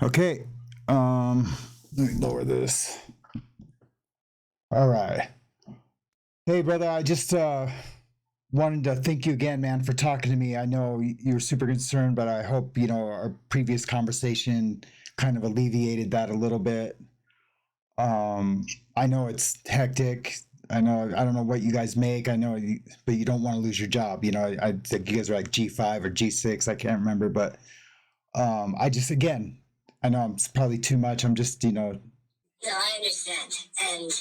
Okay. Let me lower this. All right. Hey, brother, I just wanted to thank you again, man, for talking to me. I know you're super concerned, but I hope, our previous conversation kind of alleviated that a little bit. I know it's hectic. I know, I don't know what you guys make. I know, but you don't want to lose your job. I think you guys are like G5 or G6. I can't remember, but I just, again, I know it's probably too much. I'm just, No, I understand. And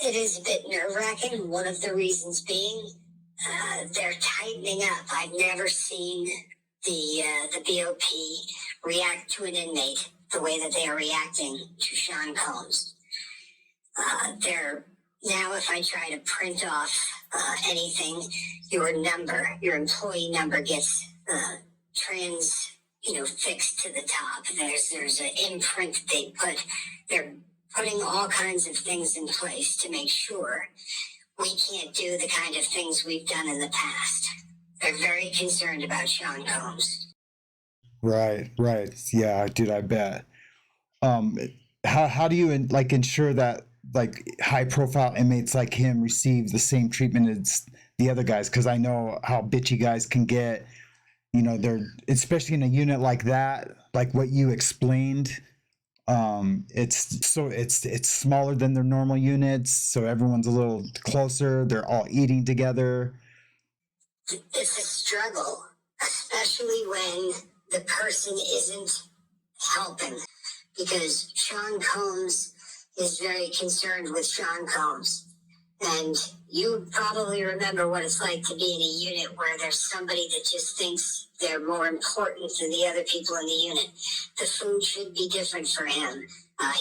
it is a bit nerve-wracking. One of the reasons being they're tightening up. I've never seen the BOP react to an inmate the way that they are reacting to Sean Combs. They're now, if I try to print off anything, your employee number gets fixed to the top. There's an imprint they put. They're putting all kinds of things in place to make sure we can't do the kind of things we've done in the past. They're very concerned about Sean Combs. right. Yeah, dude, I bet. How do you ensure that high profile inmates like him receive the same treatment as the other guys? Because I know how bitchy guys can get. They're, especially in a unit like that, like what you explained. It's smaller than their normal units, so everyone's a little closer. They're all eating together. It's a struggle, especially when the person isn't helping, because Sean Combs is very concerned with Sean Combs. And you probably remember what it's like to be in a unit where there's somebody that just thinks they're more important than the other people in the unit. The food should be different for him.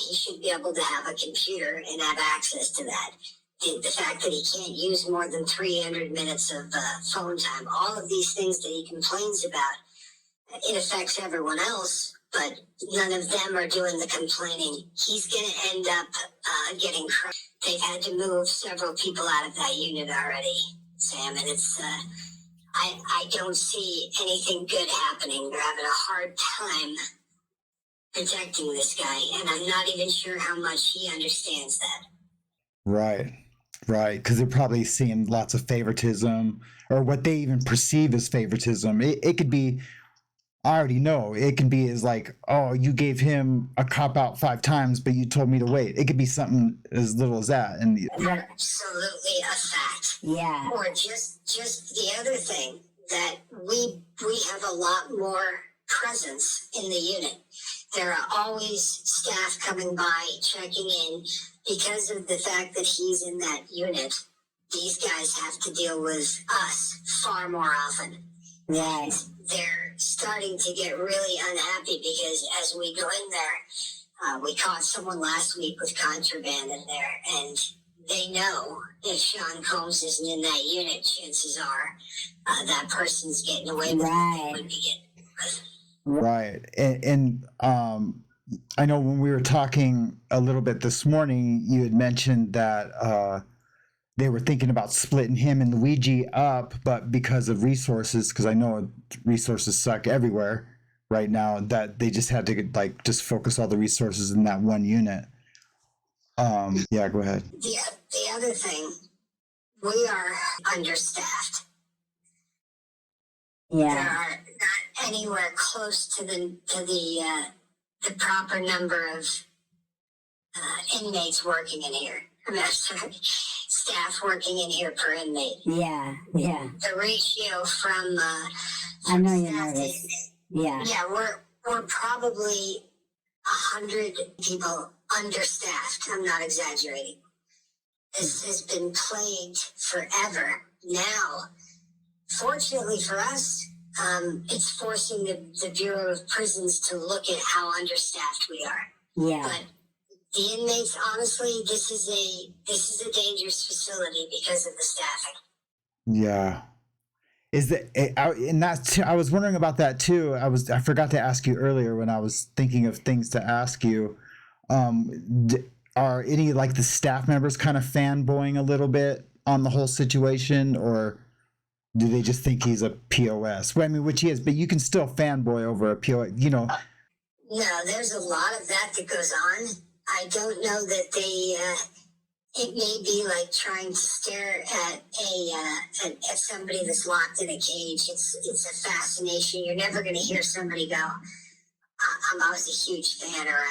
He should be able to have a computer and have access to that. The fact that he can't use more than 300 minutes of phone time, all of these things that he complains about, it affects everyone else, but none of them are doing the complaining. He's going to end up getting crushed. They've had to move several people out of that unit already, Sam, and it's, I don't see anything good happening. They're having a hard time protecting this guy, and I'm not even sure how much he understands that. Right, because they're probably seeing lots of favoritism, or what they even perceive as favoritism. It could be, I already know, it can be as like, oh, you gave him a cop out 5 times, but you told me to wait. It could be something as little as that. And absolutely a fact. Yeah. Or just the other thing, that we have a lot more presence in the unit. There are always staff coming by, checking in, because of the fact that he's in that unit. These guys have to deal with us far more often. Right. They're starting to get really unhappy because as we go in there, we caught someone last week with contraband in there, and they know if Sean Combs isn't in that unit, chances are that person's getting away with what they would be getting with. Right. And I know when we were talking a little bit this morning, you had mentioned that they were thinking about splitting him and Luigi up, but because of resources, because I know resources suck everywhere right now, that they just had to just focus all the resources in that one unit. Yeah, go ahead. The other thing, we are understaffed. Yeah. There are not anywhere close to the proper number of inmates working in here. Staff working in here per inmate. Yeah. The ratio from I know you're nervous. Yeah. Yeah, we're probably 100 people understaffed. I'm not exaggerating. This has been plagued forever. Now, fortunately for us, it's forcing the Bureau of Prisons to look at how understaffed we are. Yeah. But the inmates, honestly, this is a dangerous facility because of the staffing. Yeah. Is that, and that's, I was wondering about that too. I forgot to ask you earlier when I was thinking of things to ask you. Are any the staff members kind of fanboying a little bit on the whole situation, or do they just think he's a POS? Well, I mean, which he is, but you can still fanboy over a POS, No, there's a lot of that goes on. I don't know that it may be like trying to stare at at somebody that's locked in a cage. It's a fascination. You're never going to hear somebody go, I was a huge fan, or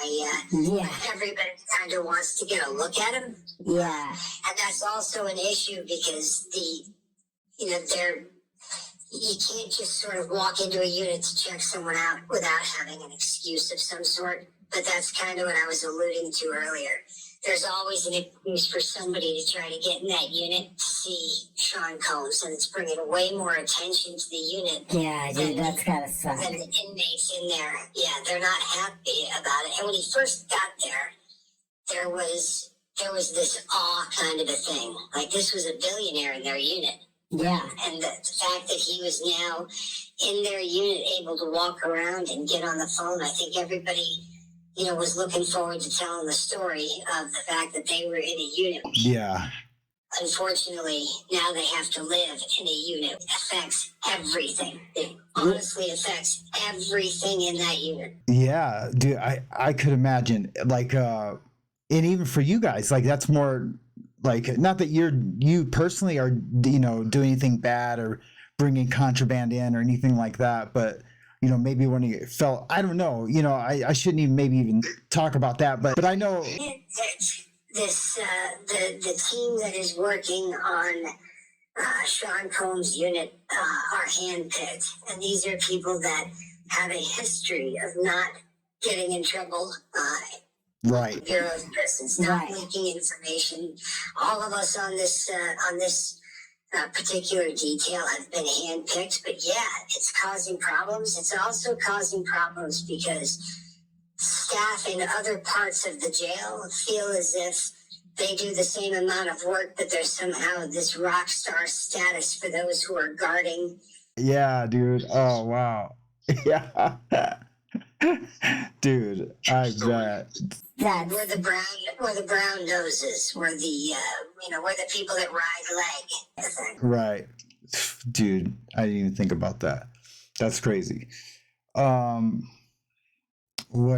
everybody kind of wants to get a look at him. Yeah. And that's also an issue because you can't just sort of walk into a unit to check someone out without having an excuse of some sort. But that's kind of what I was alluding to earlier. There's always an excuse for somebody to try to get in that unit to see Sean Combs, and it's bringing way more attention to the unit. Yeah, dude, that's gotta suck. Than the inmates in there. Yeah, they're not happy about it. And when he first got there, there was this awe kind of a thing. Like, this was a billionaire in their unit. Yeah. And the fact that he was now in their unit, able to walk around and get on the phone, I think everybody, was looking forward to telling the story of the fact that they were in a unit. Yeah. Unfortunately, now they have to live in a unit. It affects everything. It honestly affects everything in that unit. Yeah, dude, I could imagine, like, and even for you guys, like, that's more like, not that you personally are, doing anything bad or bringing contraband in or anything like that, but maybe when you felt, I don't know, I shouldn't even talk about that, but I know this the team that is working on Sean Combs' unit are handpicked, and these are people that have a history of not getting in trouble. Right. Bureau of Prisons, not leaking information. All of us on this particular detail have been handpicked, but yeah, it's causing problems. It's also causing problems because staff in other parts of the jail feel as if they do the same amount of work, but there's somehow this rock star status for those who are guarding. Yeah, dude. Oh, wow. Yeah. Dude, I bet. We're the brown noses. We're the we're the people that ride leg. Right. Dude, I didn't even think about that. That's crazy. What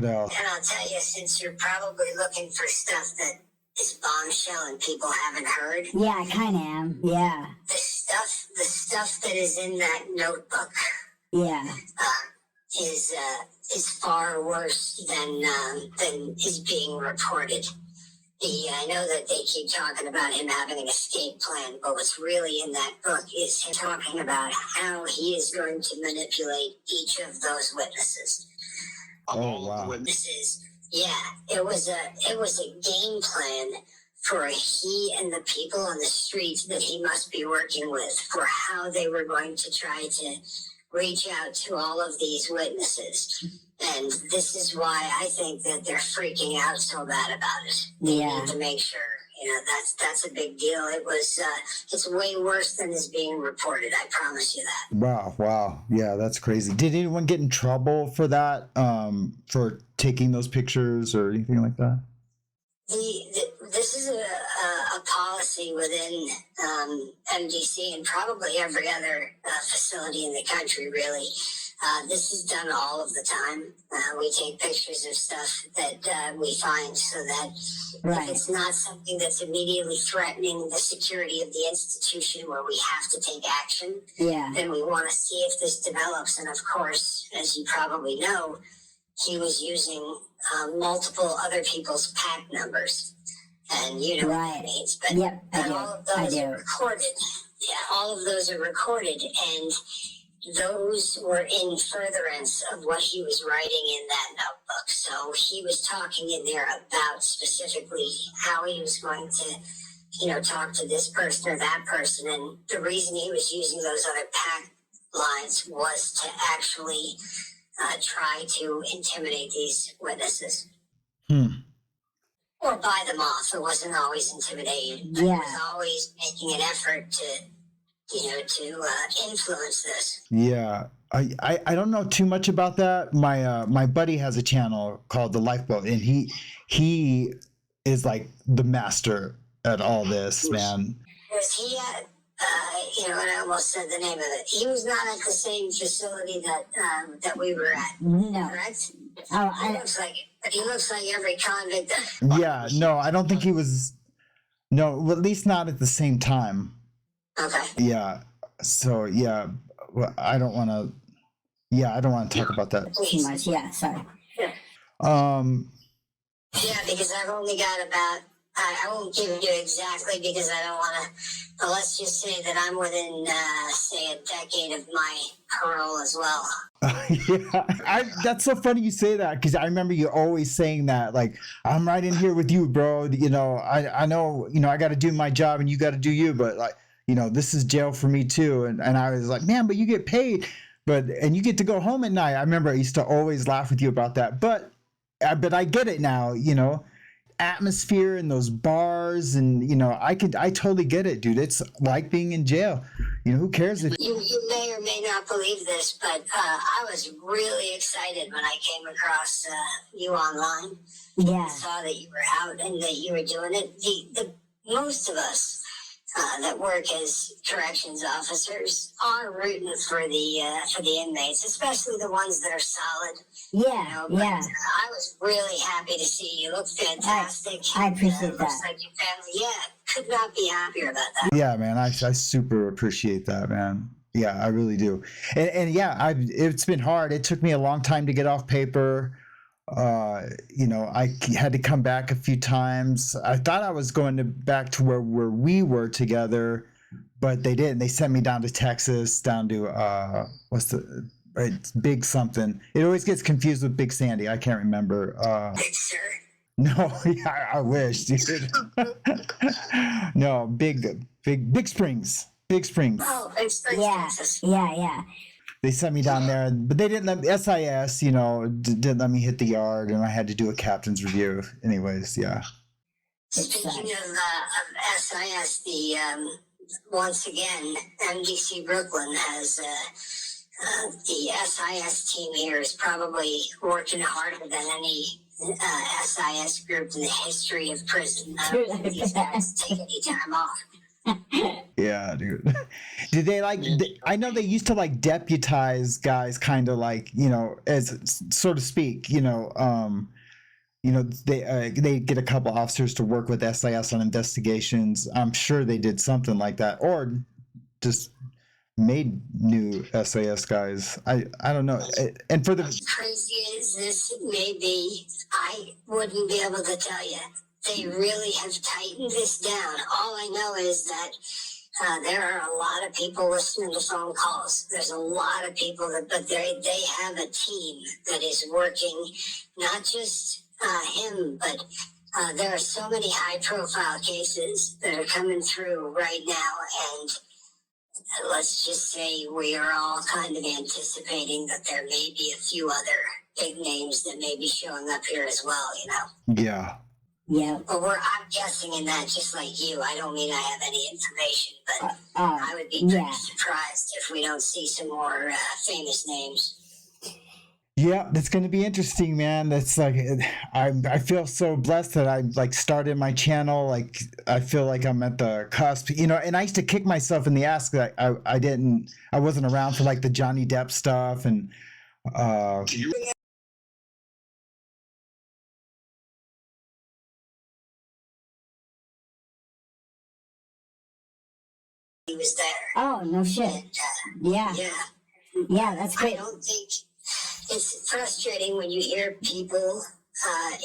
else? And I'll tell you, since you're probably looking for stuff that is bombshell and people haven't heard. Yeah, I kind of am. Yeah. The stuff that is in that notebook. Yeah. Is far worse than is being reported. I know that they keep talking about him having an escape plan, but what's really in that book is him talking about how he is going to manipulate each of those witnesses. Oh, wow. Witnesses. Yeah, it was a game plan for he and the people on the street that he must be working with, for how they were going to try to reach out to all of these witnesses. And this is why I think that they're freaking out so bad about it. They need to make sure, that's a big deal. It's way worse than is being reported. I promise you that. Wow. Yeah, that's crazy. Did anyone get in trouble for that, for taking those pictures or anything like that? This is a policy within MDC and probably every other facility in the country, really. This is done all of the time. We take pictures of stuff that we find so that if it's not something that's immediately threatening the security of the institution where we have to take action, then we want to see if this develops. And of course, as you probably know, he was using multiple other people's pack numbers. And you know what that means. But all of those are recorded. Yeah, all of those are recorded. And those were in furtherance of what he was writing in that notebook. So he was talking in there about specifically how he was going to, talk to this person or that person. And the reason he was using those other pack lines was to actually try to intimidate these witnesses. Or buy them off. It wasn't always intimidating. It was always making an effort to influence this. Yeah. I don't know too much about that. My buddy has a channel called The Lifeboat, and he is like the master at all this, man. Was he you know, and I almost said the name of it. He was not at the same facility that we were at. No. Correct? Oh, He looks like it, but he looks like every convict. Yeah, no, I don't think he was. No, well, at least not at the same time. Okay. Yeah. So yeah, well, I don't want to. Yeah, I don't want to talk about that. too much. Yeah, sorry. Yeah, because I've only got about, I won't give you exactly because I don't want to, but let's just say that I'm within, say, a decade of my parole as well. Yeah, that's so funny you say that because I remember you always saying that. Like, I'm right in here with you, bro. You know, I know, you know, I got to do my job and you got to do you, but like, you know, this is jail for me too. And I was like, man, but you get paid, and you get to go home at night. I remember I used to always laugh with you about that, but I get it now, you know, atmosphere in those bars, and you know, I totally get it, dude. It's like being in jail. You know, who cares if You may or may not believe this, but I was really excited when I came across you online. Yeah. Saw that you were out and that you were doing it. The most of us that work as corrections officers are rooting for the inmates, especially the ones that are solid. Yeah, You know, but, yeah. I was really happy to see you. Look fantastic. I appreciate Looks that. like your family. Yeah, could not be happier about that. Yeah, man, I super appreciate that, man. Yeah, I really do. And yeah, it's been hard. It took me a long time to get off paper. You know, I had to come back a few times. I thought I was going back to where we were together, but they didn't. They sent me down to Texas, down to it's Big something. It always gets confused with Big Sandy. I can't remember. Big Sur. No, yeah, I wish, dude. No, Big Springs. Big Springs. Oh, Big Springs, Yeah, Texas. yeah. They sent me down there, but they didn't let me, SIS, you know, didn't let me hit the yard, and I had to do a captain's review. Anyways, yeah. Speaking of SIS, once again, MDC Brooklyn has the SIS team here is probably working harder than any SIS group in the history of prison. I don't think these guys take any time off. Yeah, dude. Did they I know they used to like deputize guys, kind of like, you know, as so to speak, you know, they get a couple officers to work with SIS on investigations. I'm sure they did something like that, or just made new SAS guys. I don't know. And for the As crazy as this may be, I wouldn't be able to tell you. They really have tightened this down. All I know is that there are a lot of people listening to phone calls. There's a lot of people but they have a team that is working, not just him, but there are so many high-profile cases that are coming through right now, and let's just say we are all kind of anticipating that there may be a few other big names that may be showing up here as well, you know? yeah. Yeah. But I'm guessing in that just like you. I don't mean I have any information, but I would be pretty surprised if we don't see some more famous names. Yeah, that's going to be interesting, man. That's like, I feel so blessed that I like started my channel. Like, I feel like I'm at the cusp, you know, and I used to kick myself in the ass that I wasn't around for like the Johnny Depp stuff. And, He was there. Oh, no shit. And, Yeah. Yeah, that's I great. don't think it's frustrating when you hear people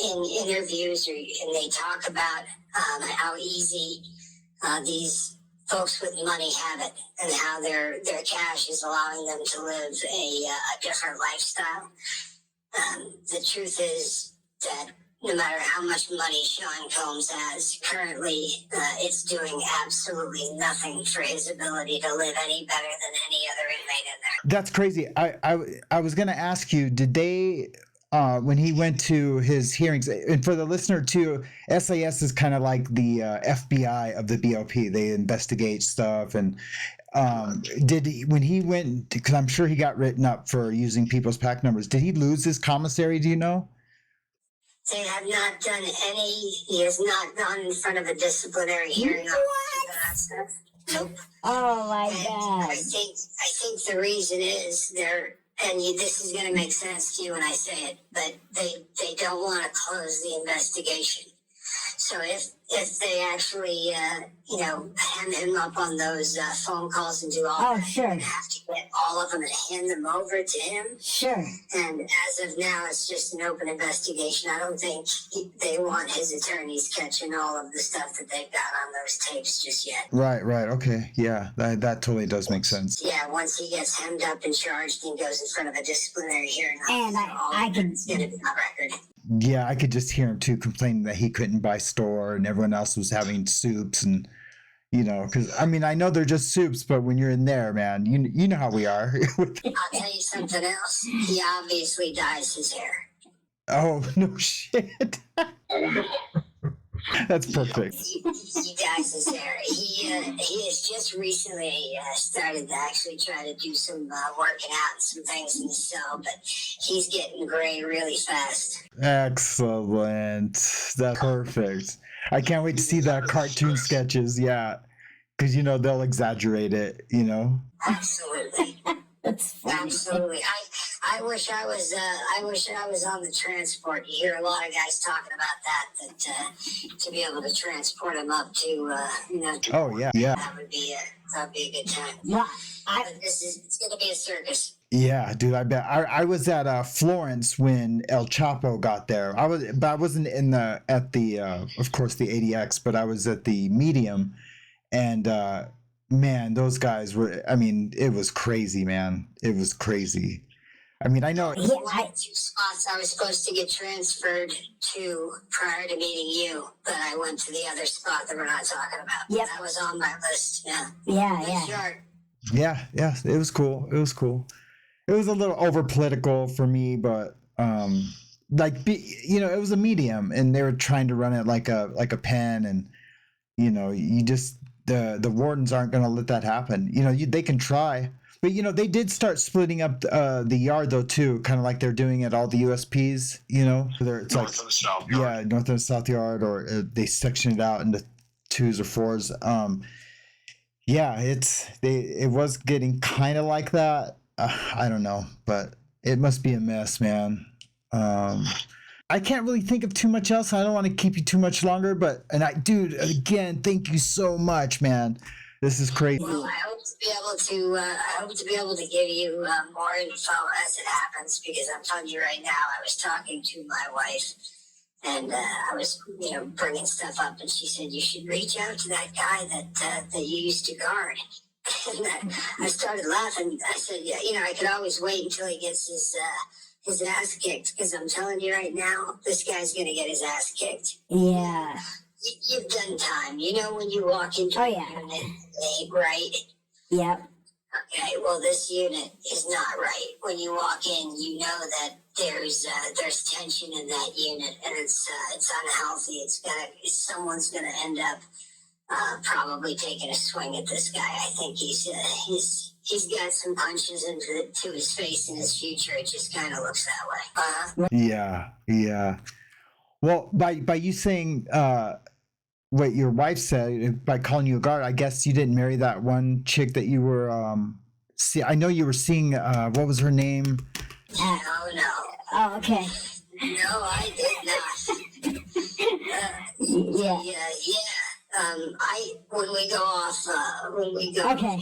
in interviews and they talk about how easy these folks with money have it and how their cash is allowing them to live a different lifestyle. The truth is that no matter how much money Sean Combs has currently, it's doing absolutely nothing for his ability to live any better than any other inmate in there. that's crazy. I was going to ask you, did they, when he went to his hearings, and for the listener too, SAS is kind of like the FBI of the BOP. They investigate stuff. And when he went, because I'm sure he got written up for using people's pack numbers, did he lose his commissary? Do you know? They have not done any. He has not gone in front of a disciplinary hearing on that stuff. Nope. Oh my And God. I think the reason is this is going to make sense to you when I say it, but they don't want to close the investigation. So if they actually, hem him up on those phone calls and do all Oh, that, sure. they're going to have to get all of them and hand them over to him. Sure. And as of now, it's just an open investigation. I don't think they want his attorneys catching all of the stuff that they've got on those tapes just yet. Right. Okay. Yeah, that totally does make sense. Yeah, once he gets hemmed up and charged and goes in front of a disciplinary hearing, And it's going to be on record. Yeah, I could just hear him too complaining that he couldn't buy store and everyone else was having soups and, because I mean, I know they're just soups, but when you're in there, man, you know how we are. I'll tell you something else. He obviously dyes his hair. Oh, no shit. That's perfect. He dyes his hair. He has just recently started to actually try to do some working out and some things in the cell, but he's getting gray really fast. Excellent. That's perfect. I can't wait to see that cartoon sketches. Yeah. Because, they'll exaggerate it, Absolutely. That's funny. Absolutely. I wish I was on the transport. You hear a lot of guys talking about that to be able to transport them up to Oh, yeah. that would be a good time. Well, But it's gonna be a circus. Yeah, dude, I bet. I was at Florence when El Chapo got there. I wasn't at the of course the ADX, but I was at the medium, and man, those guys were. I mean, it was crazy, man. It was crazy. I mean, I know. One of two spots I was supposed to get transferred to prior to meeting you, but I went to the other spot that we're not talking about. Yep. That was on my list. Yeah. Yeah. Yard. Yeah, it was cool. It was a little over political for me, but it was a medium, and they were trying to run it like a pen, and you just the wardens aren't going to let that happen. They can try, but they did start splitting up the yard though too, kind of like they're doing at all the USPs. It's North and South Yard. Yeah, north and south yard, or they section it out into 2s or 4s. Yeah, it was getting kind of like that. I don't know, but it must be a mess, man. I can't really think of too much else. I don't want to keep you too much longer, dude, again, thank you so much, man. This is crazy. Well, I hope to be able to give you more info as it happens, because I'm telling you right now, I was talking to my wife, and I was, bringing stuff up, and she said you should reach out to that guy that you used to guard. And I started laughing. I said, yeah, I could always wait until he gets his ass kicked, because I'm telling you right now, this guy's gonna get his ass kicked. Yeah. You've done time. When you walk into a unit, they ain't right. Yep. Okay, well, this unit is not right. When you walk in, you know that there's tension in that unit, and it's unhealthy. Someone's gonna end up probably taking a swing at this guy. I think he's got some punches into his face in his future. It just kind of looks that way. Yeah. Well, by you saying what your wife said, by calling you a guard, I guess you didn't marry that one chick that you were. I know you were seeing. What was her name? No. Oh, okay. No, I did not. Yeah. When we go off. Okay.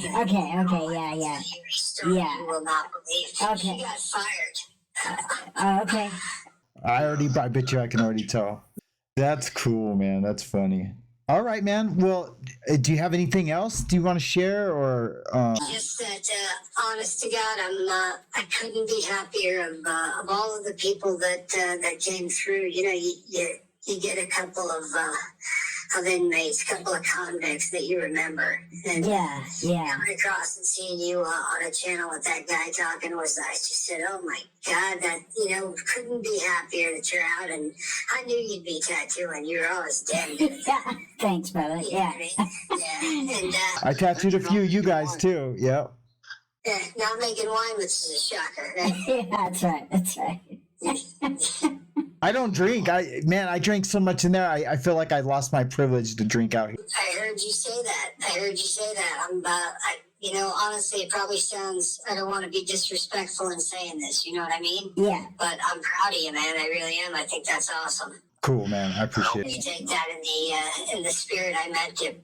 Yeah. Story Yeah. You will not believe. Okay. She got fired. Oh, okay. I bet you I can already tell. That's cool, man. That's funny. All right, man. Well, do you have anything else? Do you want to share, or? Just that, honest to God, I couldn't be happier of all of the people that came through. You get a couple of inmates, a couple of convicts that you remember. And Yeah. coming across and seeing you on a channel with that guy talking I just said, oh my God, that, couldn't be happier that you're out. And I knew you'd be tattooing. You're always dead. Thanks, brother. Yeah. Yeah. And I tattooed a few of you guys too. Yep. now making wine, which is a shocker, right? Yeah, that's right. I don't drink. I drank so much in there. I feel like I lost my privilege to drink out here. I heard you say that. Honestly, it probably sounds, I don't want to be disrespectful in saying this, you know what I mean? Yeah. But I'm proud of you, man. I really am. I think that's awesome. Cool, man. I appreciate You it. take that in the spirit I meant to.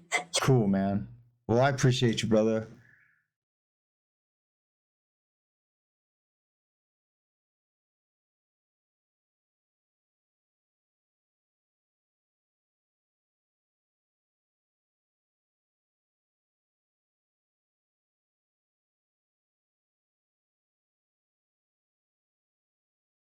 Cool, man. Well, I appreciate you, brother.